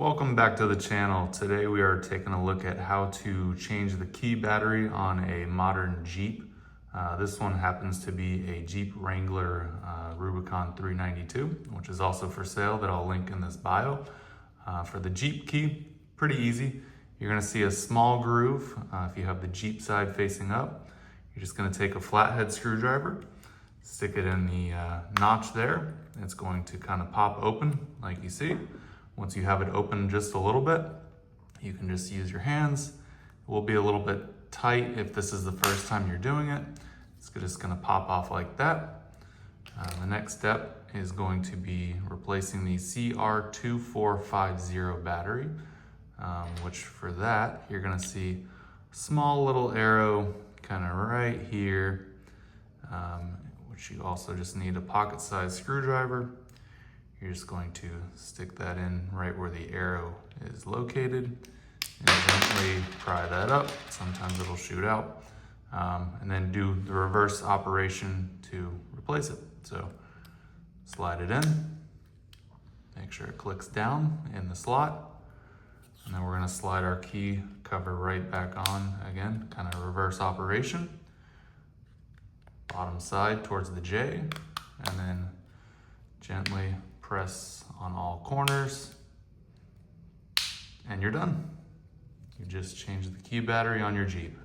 Welcome back to the channel. Today we are taking a look at how to change the key battery on a modern Jeep. This one happens to be a Jeep Wrangler Rubicon 392, which is also for sale, that I'll link in this bio. For the Jeep key, pretty easy. You're gonna see a small groove. If you have the Jeep side facing up, you're just gonna take a flathead screwdriver, stick it in the notch there. It's going to kind of pop open like you see. Once you have it open just a little bit, you can just use your hands. It will be a little bit tight if this is the first time you're doing it. It's just gonna pop off like that. The next step is going to be replacing the CR2450 battery, which for that, you're gonna see a small little arrow kind of right here, which you also just need a pocket-sized screwdriver. You're just going to stick that in right where the arrow is located and gently pry that up. Sometimes it'll shoot out. And then do the reverse operation to replace it. So slide it in, make sure it clicks down in the slot, and then we're gonna slide our key cover right back on again, kind of reverse operation. Bottom side towards the J, and then gently press on all corners, and you're done. You just changed the key battery on your Jeep.